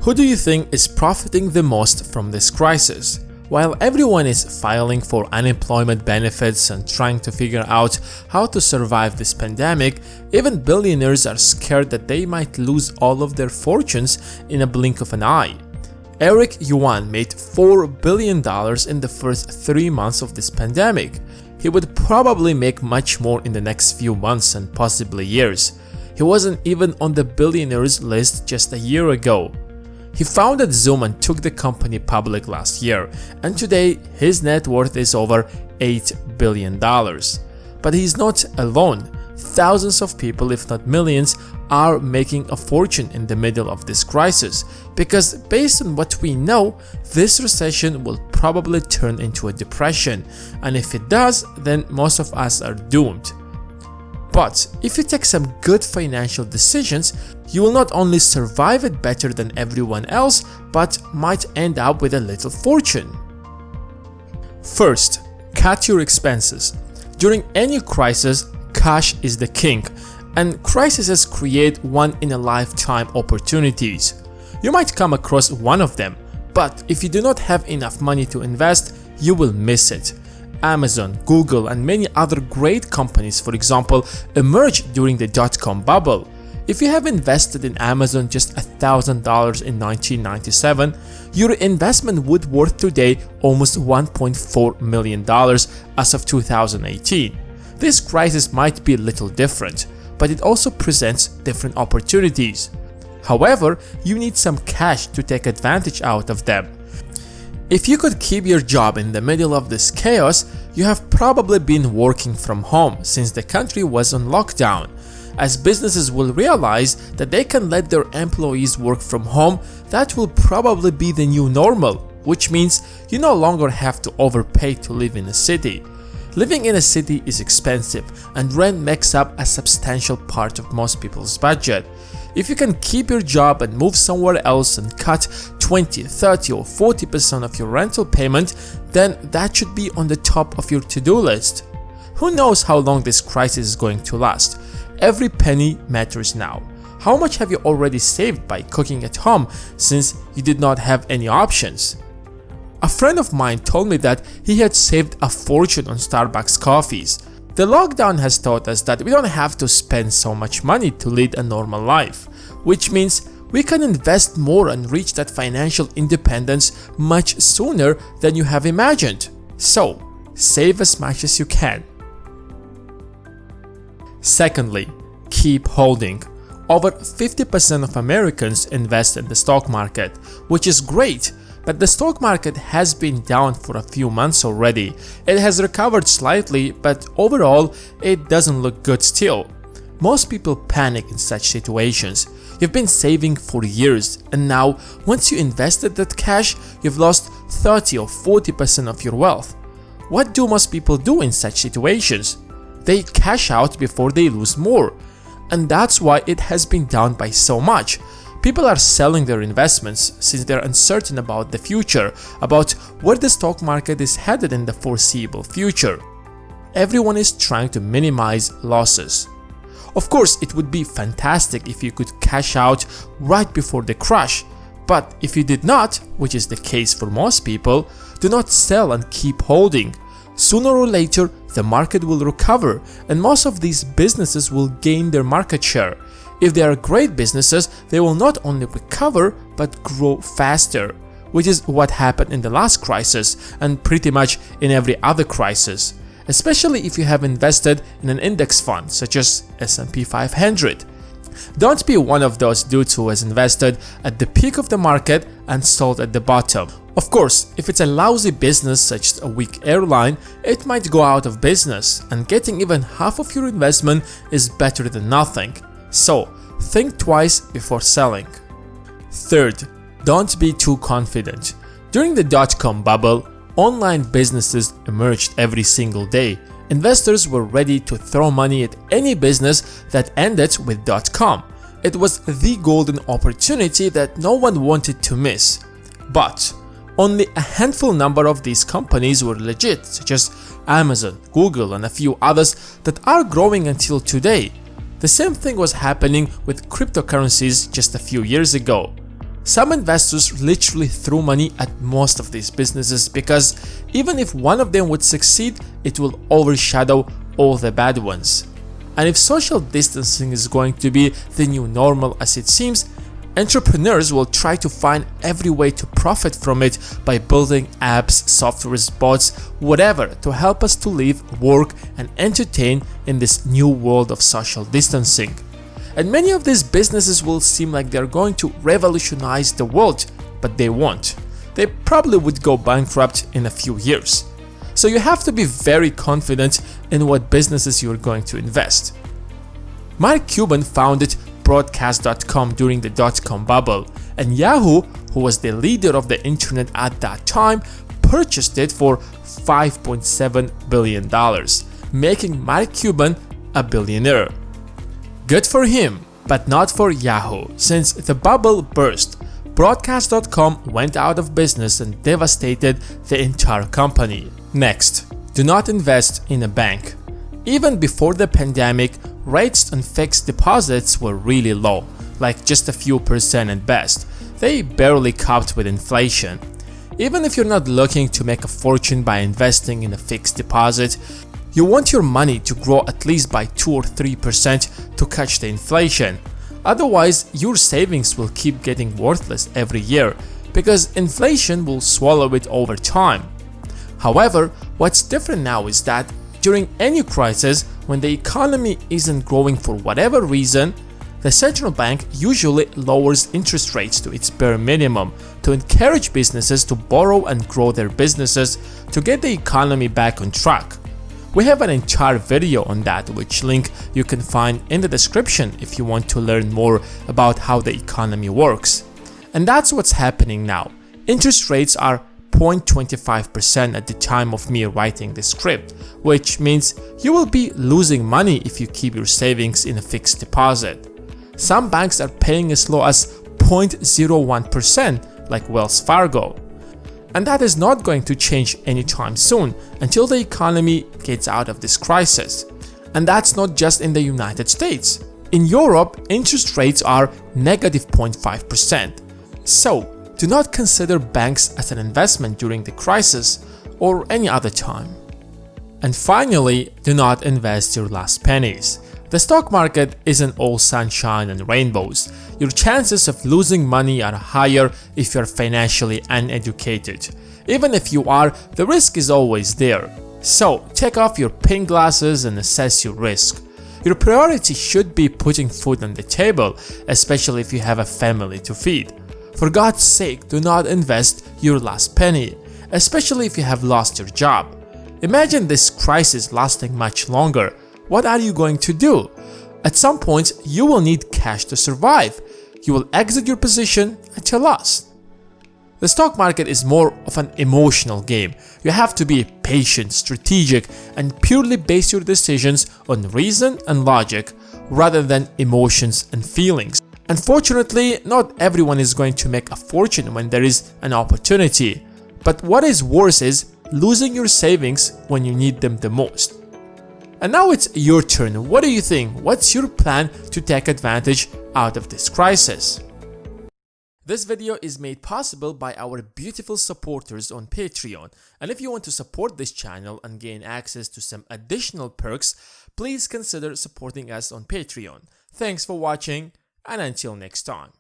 Who do you think is profiting the most from this crisis? While everyone is filing for unemployment benefits and trying to figure out how to survive this pandemic, even billionaires are scared that they might lose all of their fortunes in a blink of an eye. Eric Yuan made $4 billion in the first 3 months of this pandemic. He would probably make much more in the next few months and possibly years. He wasn't even on the billionaires list just a year ago. He founded Zoom and took the company public last year, and today his net worth is over $8 billion. But he's not alone. Thousands of people, if not millions, are making a fortune in the middle of this crisis, because based on what we know, this recession will probably turn into a depression, and if it does, then most of us are doomed. But if you take some good financial decisions, you will not only survive it better than everyone else, but might end up with a little fortune. First, cut your expenses. During any crisis, cash is the king, and crises create one-in-a-lifetime opportunities. You might come across one of them, but if you do not have enough money to invest, you will miss it. Amazon, Google, and many other great companies, for example, emerged during the dot-com bubble. If you have invested in Amazon just $1,000 in 1997, your investment would worth today almost $1.4 million as of 2018. This crisis might be a little different, but it also presents different opportunities. However, you need some cash to take advantage out of them. If you could keep your job in the middle of this chaos, you have probably been working from home since the country was on lockdown. As businesses will realize that they can let their employees work from home, that will probably be the new normal, which means you no longer have to overpay to live in a city. Living in a city is expensive, and rent makes up a substantial part of most people's budget. If you can keep your job and move somewhere else and cut 20, 30 or 40% of your rental payment, then that should be on the top of your to-do list. Who knows how long this crisis is going to last? Every penny matters now. How much have you already saved by cooking at home since you did not have any options? A friend of mine told me that he had saved a fortune on Starbucks coffees. The lockdown has taught us that we don't have to spend so much money to lead a normal life, which means we can invest more and reach that financial independence much sooner than you have imagined. So, save as much as you can. Secondly, keep holding. Over 50% of Americans invest in the stock market, which is great. But the stock market has been down for a few months already. It has recovered slightly, but overall, it doesn't look good still. Most people panic in such situations. You've been saving for years, and now, once you invested that cash, you've lost 30 or 40% of your wealth. What do most people do in such situations? They cash out before they lose more. And that's why it has been down by so much. People are selling their investments since they're uncertain about the future, about where the stock market is headed in the foreseeable future. Everyone is trying to minimize losses. Of course, it would be fantastic if you could cash out right before the crash, but if you did not, which is the case for most people, do not sell and keep holding. Sooner or later, the market will recover, and most of these businesses will gain their market share. If they are great businesses, they will not only recover, but grow faster, which is what happened in the last crisis and pretty much in every other crisis, especially if you have invested in an index fund such as S&P 500. Don't be one of those dudes who has invested at the peak of the market and sold at the bottom. Of course, if it's a lousy business such as a weak airline, it might go out of business, and getting even half of your investment is better than nothing. So, think twice before selling. Third, don't be too confident. During the dot-com bubble, online businesses emerged every single day. Investors were ready to throw money at any business that ended with .com. It was the golden opportunity that no one wanted to miss. But only a handful number of these companies were legit, such as Amazon, Google, and a few others that are growing until today. The same thing was happening with cryptocurrencies just a few years ago. Some investors literally threw money at most of these businesses because even if one of them would succeed, it will overshadow all the bad ones. And if social distancing is going to be the new normal as it seems, entrepreneurs will try to find every way to profit from it by building apps, software, bots, whatever to help us to live, work and entertain in this new world of social distancing. And many of these businesses will seem like they're going to revolutionize the world, but they won't. They probably would go bankrupt in a few years. So you have to be very confident in what businesses you're going to invest. Mark Cuban founded Broadcast.com during the dot-com bubble, and Yahoo, who was the leader of the internet at that time, purchased it for $5.7 billion, making Mark Cuban a billionaire. Good for him, but not for Yahoo. Since the bubble burst, Broadcast.com went out of business and devastated the entire company. Next, do not invest in a bank. Even before the pandemic, rates on fixed deposits were really low, like just a few percent at best. They barely coped with inflation. Even if you're not looking to make a fortune by investing in a fixed deposit, you want your money to grow at least by 2 or 3% to catch the inflation. Otherwise, your savings will keep getting worthless every year because inflation will swallow it over time. However, what's different now is that during any crisis, when the economy isn't growing for whatever reason, the central bank usually lowers interest rates to its bare minimum to encourage businesses to borrow and grow their businesses to get the economy back on track. We have an entire video on that, which link you can find in the description if you want to learn more about how the economy works. And that's what's happening now. Interest rates are 0.25% at the time of me writing this script, which means you will be losing money if you keep your savings in a fixed deposit. Some banks are paying as low as 0.01%, like Wells Fargo. And that is not going to change anytime soon until the economy gets out of this crisis. And that's not just in the United States. In Europe, interest rates are negative 0.5%. So, do not consider banks as an investment during the crisis or any other time. And finally, do not invest your last pennies. The stock market isn't all sunshine and rainbows. Your chances of losing money are higher if you're financially uneducated. Even if you are, the risk is always there. So, take off your pink glasses and assess your risk. Your priority should be putting food on the table, especially if you have a family to feed. For God's sake, do not invest your last penny, especially if you have lost your job. Imagine this crisis lasting much longer. What are you going to do? At some point, you will need cash to survive. You will exit your position at your loss. The stock market is more of an emotional game. You have to be patient, strategic, and purely base your decisions on reason and logic rather than emotions and feelings. Unfortunately, not everyone is going to make a fortune when there is an opportunity. But what is worse is losing your savings when you need them the most. And now it's your turn. What do you think? What's your plan to take advantage out of this crisis? This video is made possible by our beautiful supporters on Patreon. And if you want to support this channel and gain access to some additional perks, please consider supporting us on Patreon. Thanks for watching, and until next time.